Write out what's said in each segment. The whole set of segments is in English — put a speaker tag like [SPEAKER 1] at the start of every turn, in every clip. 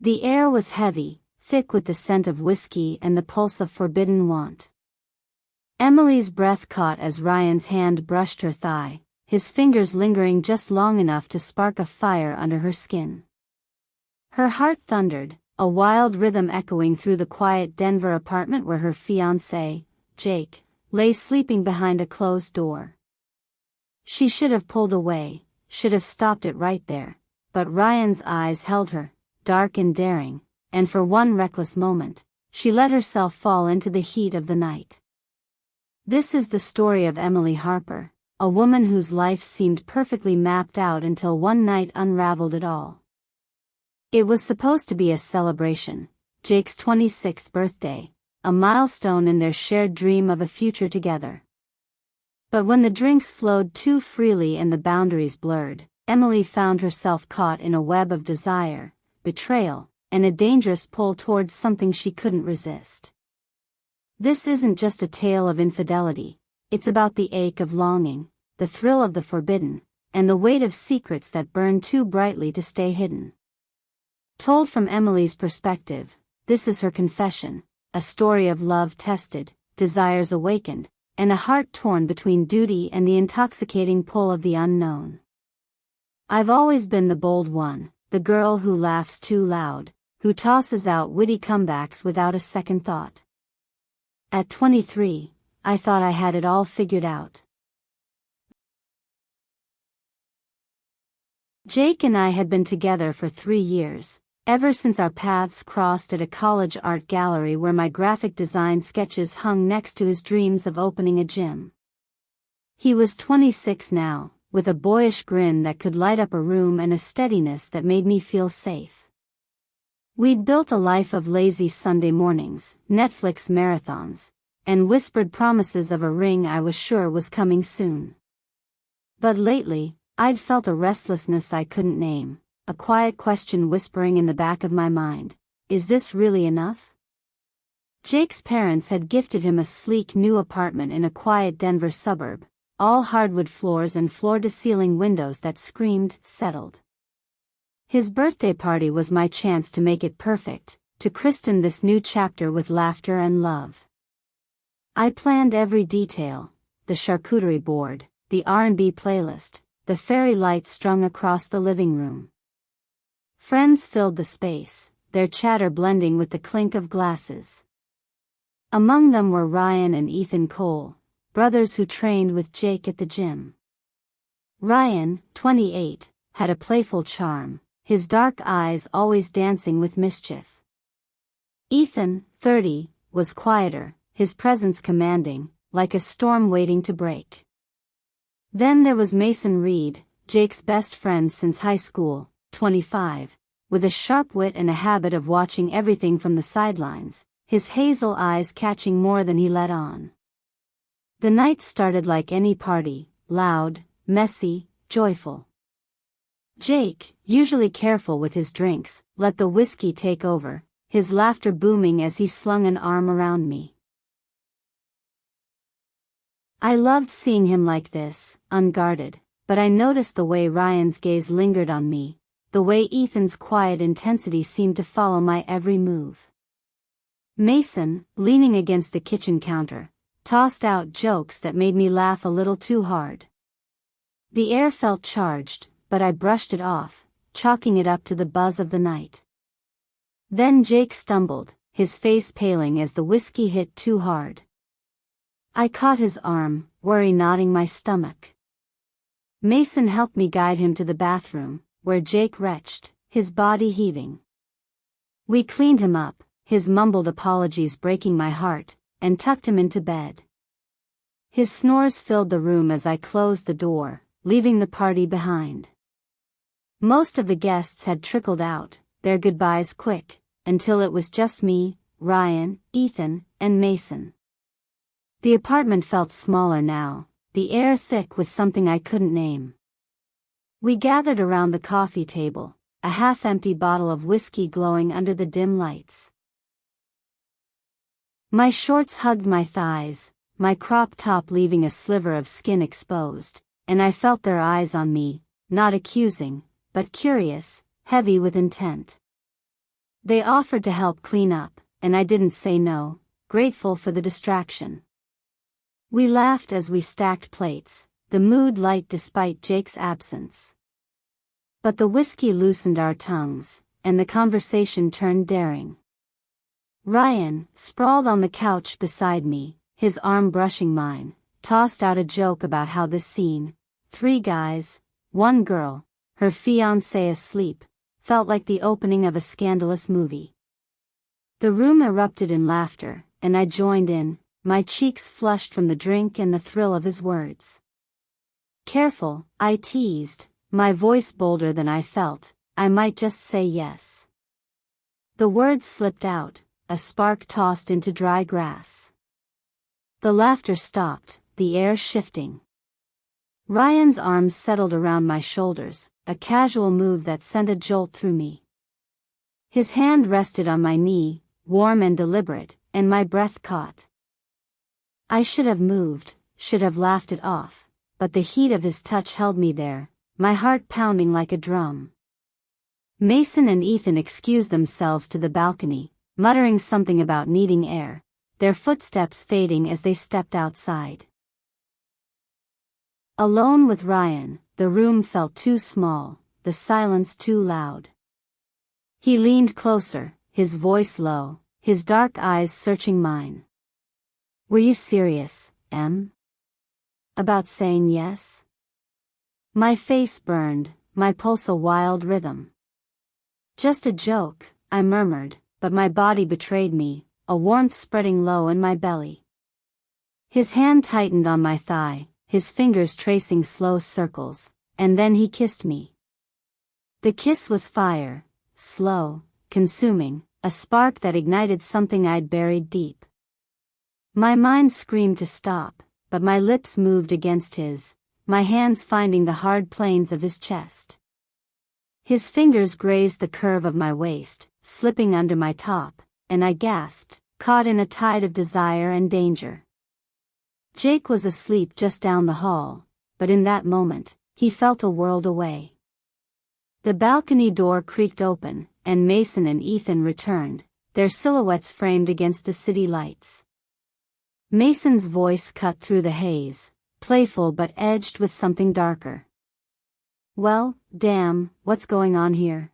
[SPEAKER 1] The air was heavy, thick with the scent of whiskey and the pulse of forbidden want. Emily's breath caught as Ryan's hand brushed her thigh, his fingers lingering just long enough to spark a fire under her skin. Her heart thundered, a wild rhythm echoing through the quiet Denver apartment where her fiancé, Jake, lay sleeping behind a closed door. She should have pulled away, should have stopped it right there, but Ryan's eyes held her, dark and daring, and for one reckless moment, she let herself fall into the heat of the night. This is the story of Emily Harper, a woman whose life seemed perfectly mapped out until one night unraveled it all. It was supposed to be a celebration, Jake's 26th birthday, a milestone in their shared dream of a future together. But when the drinks flowed too freely and the boundaries blurred, Emily found herself caught in a web of desire, betrayal, and a dangerous pull towards something she couldn't resist. This isn't just a tale of infidelity, it's about the ache of longing, the thrill of the forbidden, and the weight of secrets that burn too brightly to stay hidden. Told from Emily's perspective, this is her confession, a story of love tested, desires awakened, and a heart torn between duty and the intoxicating pull of the unknown. I've always been the bold one, the girl who laughs too loud, who tosses out witty comebacks without a second thought. At 23, I thought I had it all figured out. Jake and I had been together for 3 years, ever since our paths crossed at a college art gallery where my graphic design sketches hung next to his dreams of opening a gym. He was 26 now, with a boyish grin that could light up a room and a steadiness that made me feel safe. We'd built a life of lazy Sunday mornings, Netflix marathons, and whispered promises of a ring I was sure was coming soon. But lately, I'd felt a restlessness I couldn't name, a quiet question whispering in the back of my mind, is this really enough? Jake's parents had gifted him a sleek new apartment in a quiet Denver suburb, all hardwood floors and floor-to-ceiling windows that screamed, settled. His birthday party was my chance to make it perfect, to christen this new chapter with laughter and love. I planned every detail, the charcuterie board, the R&B playlist, the fairy lights strung across the living room. Friends filled the space, their chatter blending with the clink of glasses. Among them were Ryan and Ethan Cole, brothers who trained with Jake at the gym. Ryan, 28, had a playful charm, his dark eyes always dancing with mischief. Ethan, 30, was quieter, his presence commanding, like a storm waiting to break. Then there was Mason Reed, Jake's best friend since high school, 25, with a sharp wit and a habit of watching everything from the sidelines, his hazel eyes catching more than he let on. The night started like any party, loud, messy, joyful. Jake, usually careful with his drinks, let the whiskey take over, his laughter booming as he slung an arm around me. I loved seeing him like this, unguarded, but I noticed the way Ryan's gaze lingered on me, the way Ethan's quiet intensity seemed to follow my every move. Mason, leaning against the kitchen counter, tossed out jokes that made me laugh a little too hard. The air felt charged, but I brushed it off, chalking it up to the buzz of the night. Then Jake stumbled, his face paling as the whiskey hit too hard. I caught his arm, worry knotting my stomach. Mason helped me guide him to the bathroom, where Jake retched, his body heaving. We cleaned him up, his mumbled apologies breaking my heart, and tucked him into bed. His snores filled the room as I closed the door, leaving the party behind. Most of the guests had trickled out, their goodbyes quick, until it was just me, Ryan, Ethan, and Mason. The apartment felt smaller now, the air thick with something I couldn't name. We gathered around the coffee table, a half-empty bottle of whiskey glowing under the dim lights. My shorts hugged my thighs, my crop top leaving a sliver of skin exposed, and I felt their eyes on me, not accusing, but curious, heavy with intent. They offered to help clean up, and I didn't say no, grateful for the distraction. We laughed as we stacked plates, the mood light despite Jake's absence. But the whiskey loosened our tongues, and the conversation turned daring. Ryan, sprawled on the couch beside me, his arm brushing mine, tossed out a joke about how this scene, 3 guys, 1 girl, her fiancé asleep, felt like the opening of a scandalous movie. The room erupted in laughter, and I joined in, my cheeks flushed from the drink and the thrill of his words. Careful, I teased, my voice bolder than I felt, I might just say yes. The words slipped out, a spark tossed into dry grass. The laughter stopped, the air shifting. Ryan's arms settled around my shoulders, a casual move that sent a jolt through me. His hand rested on my knee, warm and deliberate, and my breath caught. I should have moved, should have laughed it off, but the heat of his touch held me there, my heart pounding like a drum. Mason and Ethan excused themselves to the balcony, muttering something about needing air, their footsteps fading as they stepped outside. Alone with Ryan, the room felt too small, the silence too loud. He leaned closer, his voice low, his dark eyes searching mine. Were you serious, Em? About saying yes? My face burned, my pulse a wild rhythm. Just a joke, I murmured, but my body betrayed me, a warmth spreading low in my belly. His hand tightened on my thigh, his fingers tracing slow circles, and then he kissed me. The kiss was fire, slow, consuming, a spark that ignited something I'd buried deep. My mind screamed to stop, but my lips moved against his, my hands finding the hard planes of his chest. His fingers grazed the curve of my waist, slipping under my top, and I gasped, caught in a tide of desire and danger. Jake was asleep just down the hall, but in that moment, he felt a world away. The balcony door creaked open, and Mason and Ethan returned, their silhouettes framed against the city lights. Mason's voice cut through the haze, playful but edged with something darker. Well, damn, what's going on here?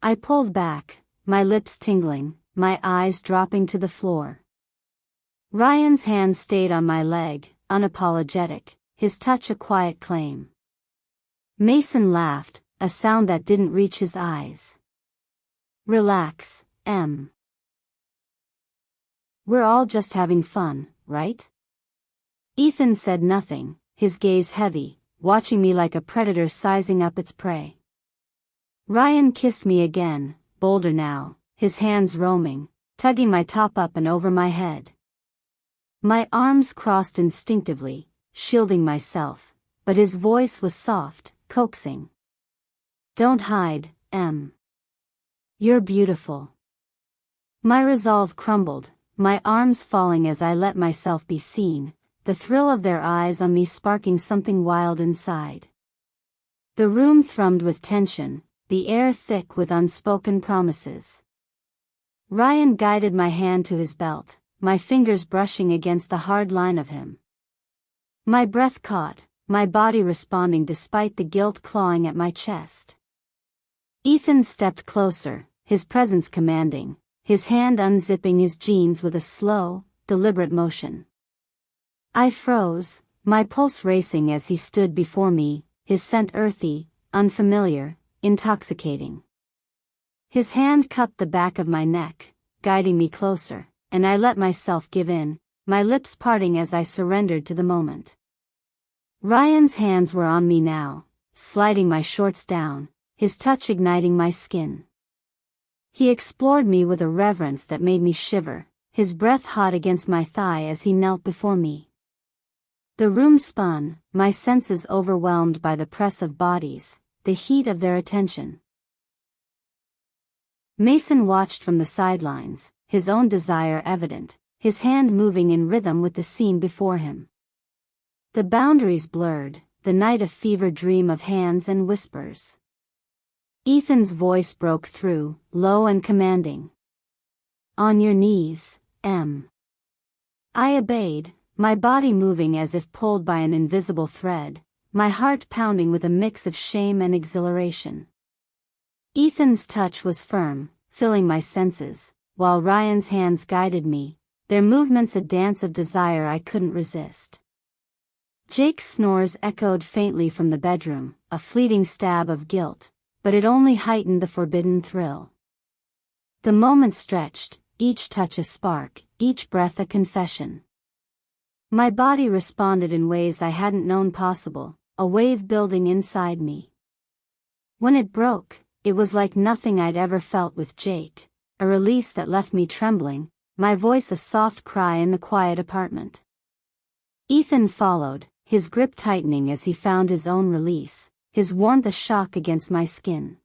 [SPEAKER 1] I pulled back, my lips tingling, my eyes dropping to the floor. Ryan's hand stayed on my leg, unapologetic, his touch a quiet claim. Mason laughed, a sound that didn't reach his eyes. Relax, Em. We're all just having fun, right? Ethan said nothing, his gaze heavy, watching me like a predator sizing up its prey. Ryan kissed me again, bolder now, his hands roaming, tugging my top up and over my head. My arms crossed instinctively, shielding myself, but his voice was soft, coaxing. Don't hide, Em. You're beautiful. My resolve crumbled, my arms falling as I let myself be seen, the thrill of their eyes on me sparking something wild inside. The room thrummed with tension, the air thick with unspoken promises. Ryan guided my hand to his belt, my fingers brushing against the hard line of him. My breath caught, my body responding despite the guilt clawing at my chest. Ethan stepped closer, his presence commanding, his hand unzipping his jeans with a slow, deliberate motion. I froze, my pulse racing as he stood before me, his scent earthy, unfamiliar, intoxicating. His hand cupped the back of my neck, guiding me closer, and I let myself give in, my lips parting as I surrendered to the moment. Ryan's hands were on me now, sliding my shorts down, his touch igniting my skin. He explored me with a reverence that made me shiver, his breath hot against my thigh as he knelt before me. The room spun, my senses overwhelmed by the press of bodies, the heat of their attention. Mason watched from the sidelines, his own desire evident, his hand moving in rhythm with the scene before him. The boundaries blurred, the night a fever dream of hands and whispers. Ethan's voice broke through, low and commanding. On your knees, Em. I obeyed, my body moving as if pulled by an invisible thread, my heart pounding with a mix of shame and exhilaration. Ethan's touch was firm, filling my senses, while Ryan's hands guided me, their movements a dance of desire I couldn't resist. Jake's snores echoed faintly from the bedroom, a fleeting stab of guilt, but it only heightened the forbidden thrill. The moment stretched, each touch a spark, each breath a confession. My body responded in ways I hadn't known possible, a wave building inside me. When it broke, it was like nothing I'd ever felt with Jake, a release that left me trembling, my voice a soft cry in the quiet apartment. Ethan followed, his grip tightening as he found his own release, his warmth a shock against my skin.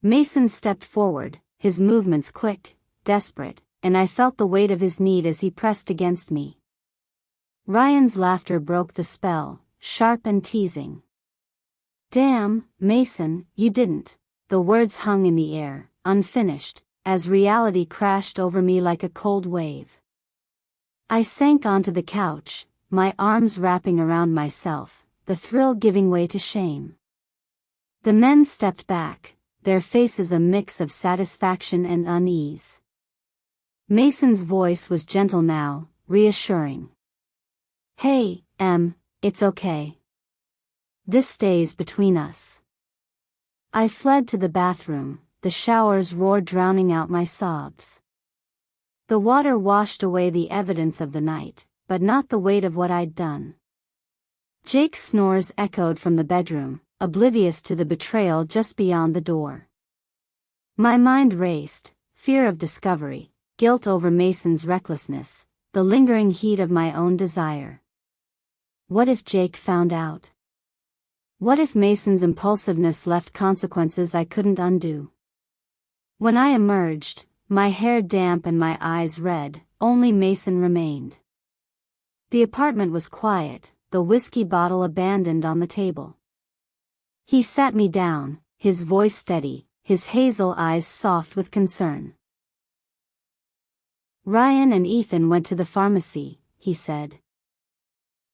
[SPEAKER 1] Mason stepped forward, his movements quick, desperate, and I felt the weight of his need as he pressed against me. Ryan's laughter broke the spell, sharp and teasing. Damn, Mason, you didn't. The words hung in the air, unfinished, as reality crashed over me like a cold wave. I sank onto the couch, my arms wrapping around myself, the thrill giving way to shame. The men stepped back, their faces a mix of satisfaction and unease. Mason's voice was gentle now, reassuring. Hey, Em, it's okay. This stays between us. I fled to the bathroom, the shower's roar drowning out my sobs. The water washed away the evidence of the night, but not the weight of what I'd done. Jake's snores echoed from the bedroom, oblivious to the betrayal just beyond the door. My mind raced, fear of discovery, guilt over Mason's recklessness, the lingering heat of my own desire. What if Jake found out? What if Mason's impulsiveness left consequences I couldn't undo? When I emerged, my hair damp and my eyes red, only Mason remained. The apartment was quiet, the whiskey bottle abandoned on the table. He sat me down, his voice steady, his hazel eyes soft with concern. Ryan and Ethan went to the pharmacy, he said.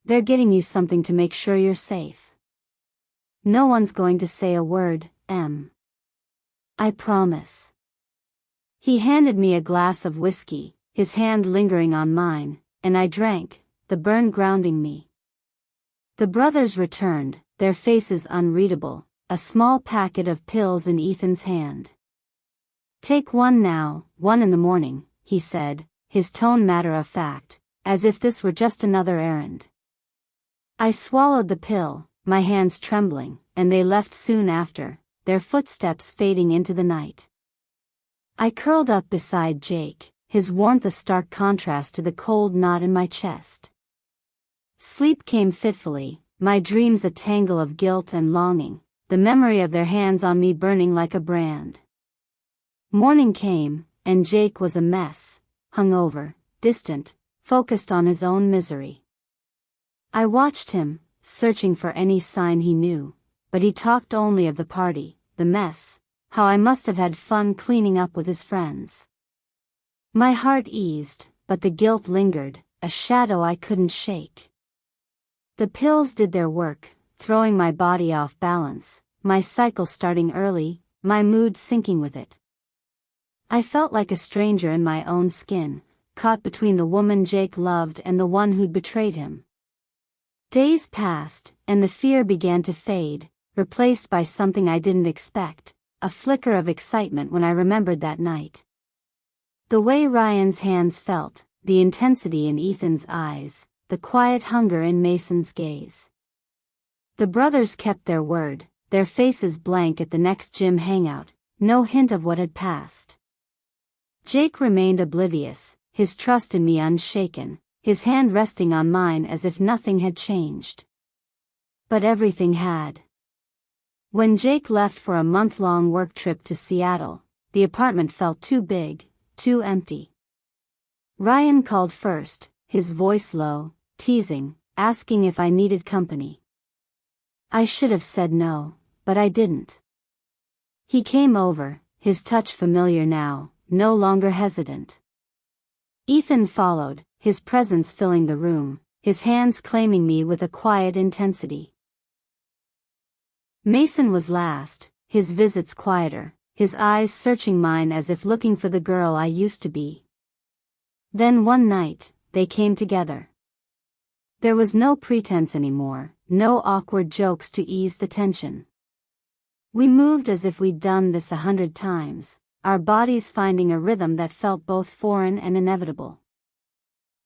[SPEAKER 1] They're getting you something to make sure you're safe. No one's going to say a word, Em. I promise. He handed me a glass of whiskey, his hand lingering on mine, and I drank, the burn grounding me. The brothers returned, their faces unreadable, a small packet of pills in Ethan's hand. Take one now, 1 in the morning, he said, his tone matter-of-fact, as if this were just another errand. I swallowed the pill, my hands trembling, and they left soon after, their footsteps fading into the night. I curled up beside Jake, his warmth a stark contrast to the cold knot in my chest. Sleep came fitfully, my dreams a tangle of guilt and longing, the memory of their hands on me burning like a brand. Morning came, and Jake was a mess, hungover, distant, focused on his own misery. I watched him, searching for any sign he knew, but he talked only of the party, the mess, how I must have had fun cleaning up with his friends. My heart eased, but the guilt lingered, a shadow I couldn't shake. The pills did their work, throwing my body off balance, my cycle starting early, my mood sinking with it. I felt like a stranger in my own skin, caught between the woman Jake loved and the one who'd betrayed him. Days passed, and the fear began to fade, replaced by something I didn't expect, a flicker of excitement when I remembered that night. The way Ryan's hands felt, the intensity in Ethan's eyes, the quiet hunger in Mason's gaze. The brothers kept their word, their faces blank at the next gym hangout, no hint of what had passed. Jake remained oblivious, his trust in me unshaken, his hand resting on mine as if nothing had changed. But everything had. When Jake left for a month-long work trip to Seattle, the apartment felt too big, too empty. Ryan called first, his voice low, teasing, asking if I needed company. I should have said no, but I didn't. He came over, his touch familiar now, no longer hesitant. Ethan followed, his presence filling the room, his hands claiming me with a quiet intensity. Mason was last, his visits quieter, his eyes searching mine as if looking for the girl I used to be. Then one night, they came together. There was no pretense anymore, no awkward jokes to ease the tension. We moved as if we'd done this 100 times, our bodies finding a rhythm that felt both foreign and inevitable.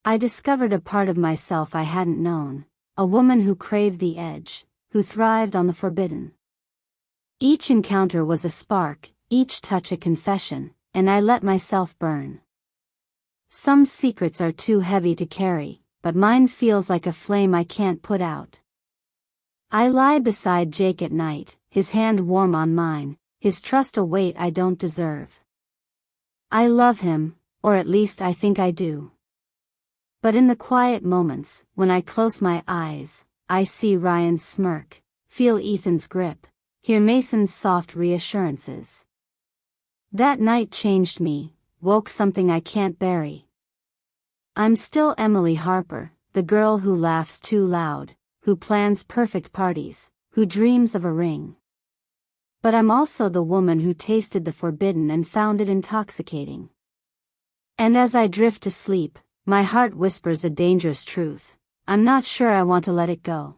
[SPEAKER 1] I discovered a part of myself I hadn't known, a woman who craved the edge, who thrived on the forbidden. Each encounter was a spark, each touch a confession, and I let myself burn. Some secrets are too heavy to carry, but mine feels like a flame I can't put out. I lie beside Jake at night, his hand warm on mine, his trust a weight I don't deserve. I love him, or at least I think I do. But in the quiet moments, when I close my eyes, I see Ryan's smirk, feel Ethan's grip, hear Mason's soft reassurances. That night changed me, woke something I can't bury. I'm still Emily Harper, the girl who laughs too loud, who plans perfect parties, who dreams of a ring. But I'm also the woman who tasted the forbidden and found it intoxicating. And as I drift to sleep, my heart whispers a dangerous truth. I'm not sure I want to let it go.